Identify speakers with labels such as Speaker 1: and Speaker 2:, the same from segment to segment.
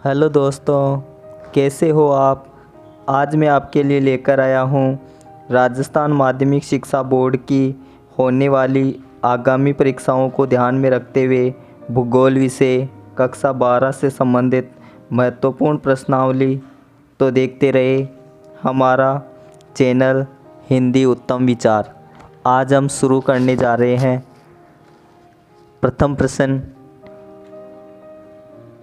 Speaker 1: Hello दोस्तों, कैसे हो आप। आज मैं आपके लिए लेकर आया हूँ राजस्थान माध्यमिक शिक्षा बोर्ड की होने वाली आगामी परीक्षाओं को ध्यान में रखते हुए भूगोल विषय कक्षा 12 से संबंधित महत्वपूर्ण प्रश्नावली। तो देखते रहे हमारा चैनल हिंदी उत्तम विचार। आज हम शुरू करने जा रहे हैं। प्रथम प्रश्न,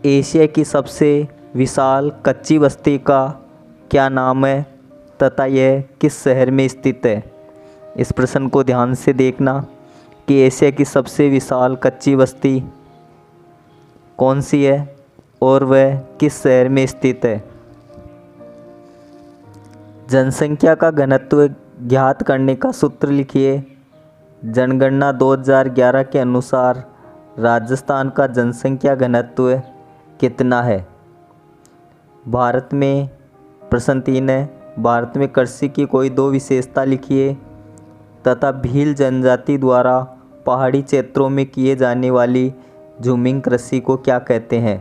Speaker 1: एशिया की सबसे विशाल कच्ची बस्ती का क्या नाम है तथा यह किस शहर में स्थित है। इस प्रश्न को ध्यान से देखना कि एशिया की सबसे विशाल कच्ची बस्ती कौन सी है और वह किस शहर में स्थित है। जनसंख्या का घनत्व ज्ञात करने का सूत्र लिखिए। जनगणना 2011 के अनुसार राजस्थान का जनसंख्या घनत्व कितना है। भारत में प्रश्न 3 है, भारत में कृषि की कोई दो विशेषता लिखिए तथा भील जनजाति द्वारा पहाड़ी क्षेत्रों में किए जाने वाली झूमिंग कृषि को क्या कहते हैं।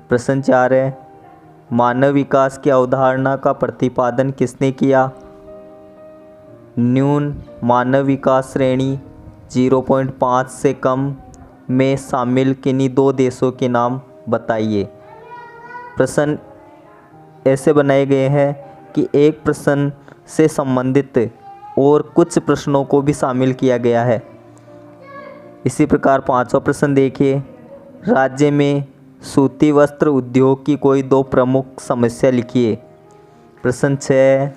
Speaker 1: प्रश्न 4 है, मानव विकास की अवधारणा का प्रतिपादन किसने किया। न्यून मानव विकास श्रेणी 0.5 से कम में शामिल किन्हीं दो देशों के नाम बताइए। प्रश्न ऐसे बनाए गए हैं कि एक प्रश्न से संबंधित और कुछ प्रश्नों को भी शामिल किया गया है। इसी प्रकार पांचवा प्रश्न देखिए, राज्य में सूती वस्त्र उद्योग की कोई दो प्रमुख समस्या लिखिए। प्रश्न 6,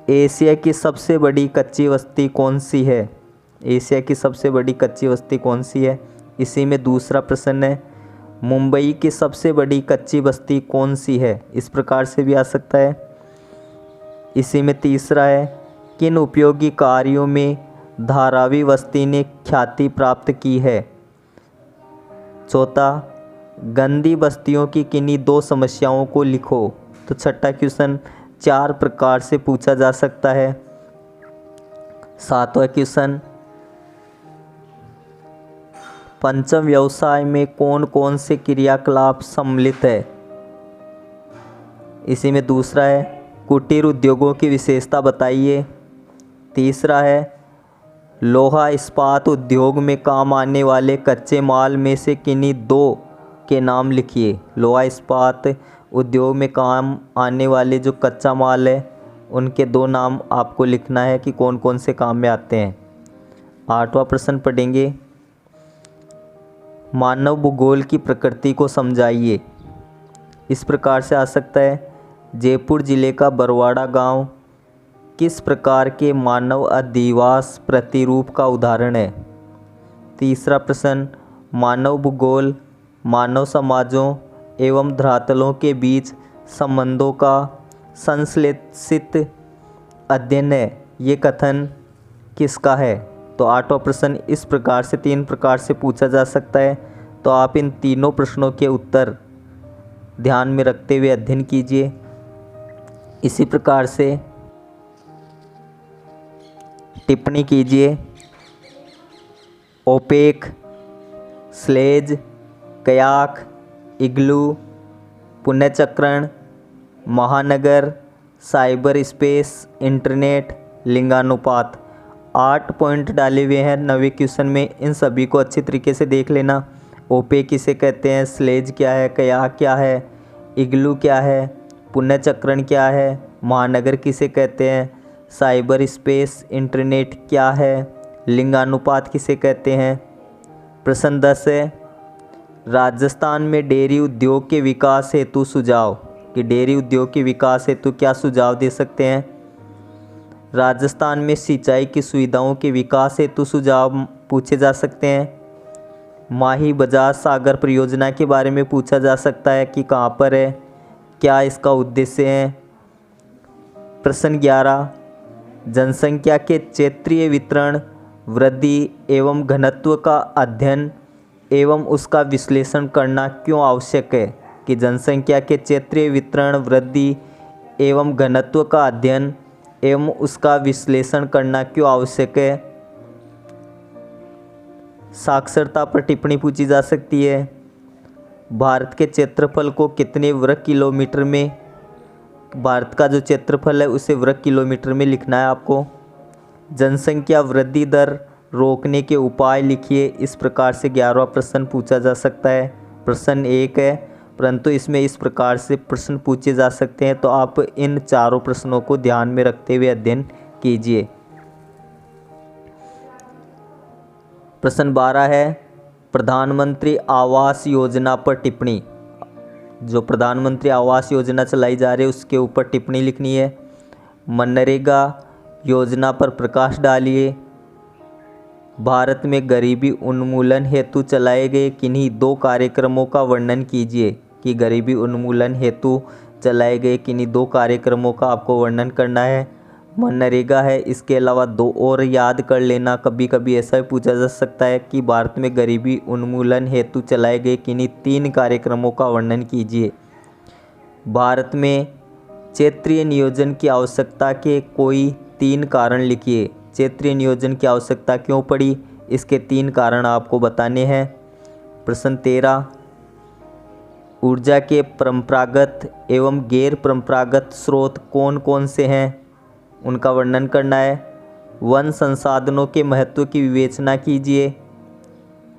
Speaker 1: एशिया की सबसे बड़ी कच्ची बस्ती कौन सी है। एशिया की सबसे बड़ी कच्ची बस्ती कौन सी है। इसी में दूसरा प्रश्न है, मुंबई की सबसे बड़ी कच्ची बस्ती कौन सी है। इस प्रकार से भी आ सकता है। इसी में तीसरा है, किन उपयोगी कार्यों में धारावी बस्ती ने ख्याति प्राप्त की है। चौथा, गंदी बस्तियों की किन्हीं दो समस्याओं को लिखो। तो छठा क्वेश्चन 4 प्रकार से पूछा जा सकता है। सातवां क्वेश्चन, पंचम व्यवसाय में कौन कौन से क्रियाकलाप सम्मिलित है। इसी में दूसरा है, कुटीर उद्योगों की विशेषता बताइए। तीसरा है, लोहा इस्पात उद्योग में काम आने वाले कच्चे माल में से किन्हीं दो के नाम लिखिए। लोहा इस्पात उद्योग में काम आने वाले जो कच्चा माल है उनके दो नाम आपको लिखना है कि कौन कौन से काम में आते हैं। आठवां प्रश्न पढ़ेंगे, मानव भूगोल की प्रकृति को समझाइए। इस प्रकार से आ सकता है, जयपुर जिले का बरवाड़ा गांव किस प्रकार के मानव अधिवास प्रतिरूप का उदाहरण है। तीसरा प्रश्न, मानव भूगोल मानव समाजों एवं धरातलों के बीच संबंधों का संश्लेषित अध्ययन है। ये कथन किसका है। तो आठवां प्रश्न इस प्रकार से 3 प्रकार से पूछा जा सकता है। तो आप इन तीनों प्रश्नों के उत्तर ध्यान में रखते हुए अध्ययन कीजिए। इसी प्रकार से टिप्पणी कीजिए। ओपेक, स्लेज, कयाक, इग्लू, पुण्यचक्रण, महानगर, साइबर स्पेस, इंटरनेट, लिंगानुपात। 8 पॉइंट डाले हुए हैं 9वें क्वेश्चन में। इन सभी को अच्छी तरीके से देख लेना। ओपे किसे कहते हैं, स्लेज क्या है, कयाक क्या है, इग्लू क्या है, पुण्यचक्रण क्या है, महानगर किसे कहते हैं, साइबर स्पेस इंटरनेट क्या है, लिंगानुपात किसे कहते हैं। प्रश्न 10 है, राजस्थान में डेयरी उद्योग के विकास हेतु सुझाव। कि डेयरी उद्योग के विकास हेतु क्या सुझाव दे सकते हैं। राजस्थान में सिंचाई की सुविधाओं के विकास हेतु सुझाव पूछे जा सकते हैं। माही बजाज सागर परियोजना के बारे में पूछा जा सकता है कि कहाँ पर है, क्या इसका उद्देश्य है। प्रश्न 11, जनसंख्या के क्षेत्रीय वितरण, वृद्धि एवं घनत्व का अध्ययन एवं उसका विश्लेषण करना क्यों आवश्यक है। कि जनसंख्या के क्षेत्रीय वितरण, वृद्धि एवं घनत्व का अध्ययन एवं उसका विश्लेषण करना क्यों आवश्यक है। साक्षरता पर टिप्पणी पूछी जा सकती है। भारत के क्षेत्रफल को कितने वर्ग किलोमीटर में, भारत का जो क्षेत्रफल है उसे वर्ग किलोमीटर में लिखना है आपको। जनसंख्या वृद्धि दर रोकने के उपाय लिखिए। इस प्रकार से 11वां प्रश्न पूछा जा सकता है। प्रश्न 1 है, परंतु इसमें इस प्रकार से प्रश्न पूछे जा सकते हैं, तो आप इन चारों प्रश्नों को ध्यान में रखते हुए अध्ययन कीजिए। प्रश्न 12 है, प्रधानमंत्री आवास योजना पर टिप्पणी। जो प्रधानमंत्री आवास योजना चलाई जा रही है उसके ऊपर टिप्पणी लिखनी है। मनरेगा योजना पर प्रकाश डालिए। भारत में गरीबी उन्मूलन हेतु चलाए गए किन्हीं 2 कार्यक्रमों का वर्णन कीजिए। कि गरीबी उन्मूलन हेतु चलाए गए किन्हीं 2 कार्यक्रमों का आपको वर्णन करना है। मनरेगा है, इसके अलावा 2 और याद कर लेना। कभी कभी ऐसा भी पूछा जा सकता है कि भारत में गरीबी उन्मूलन हेतु चलाए गए किन्हीं 3 कार्यक्रमों का वर्णन कीजिए। भारत में क्षेत्रीय नियोजन की आवश्यकता के कोई 3 कारण लिखिए। क्षेत्रीय नियोजन की आवश्यकता क्यों पड़ी, इसके 3 कारण आपको बताने हैं। प्रश्न 13, ऊर्जा के परंपरागत एवं गैर परंपरागत स्रोत कौन कौन से हैं, उनका वर्णन करना है। वन संसाधनों के महत्व की विवेचना कीजिए।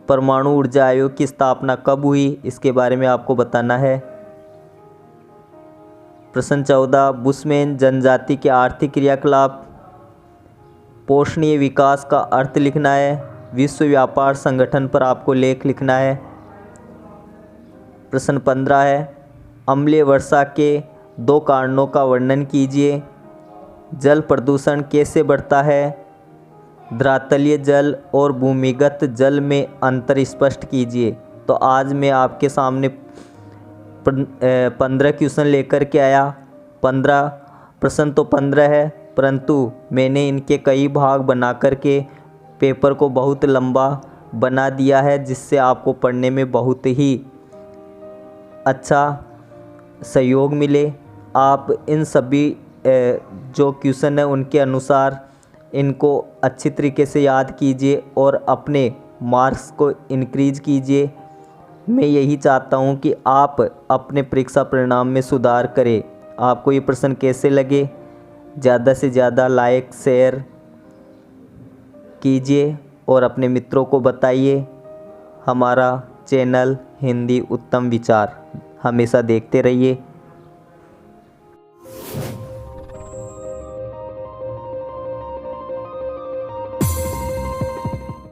Speaker 1: परमाणु ऊर्जा आयोग की स्थापना कब हुई, इसके बारे में आपको बताना है। प्रश्न 14, बुशमैन जनजाति के आर्थिक क्रियाकलाप। पोषणीय विकास का अर्थ लिखना है। विश्व व्यापार संगठन पर आपको लेख लिखना है। प्रश्न 15 है, अम्लीय वर्षा के 2 कारणों का वर्णन कीजिए। जल प्रदूषण कैसे बढ़ता है, धरातलीय जल और भूमिगत जल में अंतर स्पष्ट कीजिए। तो आज मैं आपके सामने 15 क्वेश्चन लेकर के आया। 15 प्रश्न तो 15 है, परंतु मैंने इनके कई भाग बना करके पेपर को बहुत लंबा बना दिया है, जिससे आपको पढ़ने में बहुत ही अच्छा सहयोग मिले। आप इन सभी जो क्वेश्चन है उनके अनुसार इनको अच्छी तरीके से याद कीजिए और अपने मार्क्स को इंक्रीज कीजिए। मैं यही चाहता हूं कि आप अपने परीक्षा परिणाम में सुधार करें। आपको ये प्रश्न कैसे लगे, ज़्यादा से ज़्यादा लाइक शेयर कीजिए और अपने मित्रों को बताइए। हमारा चैनल हिंदी उत्तम विचार हमेशा देखते रहिए।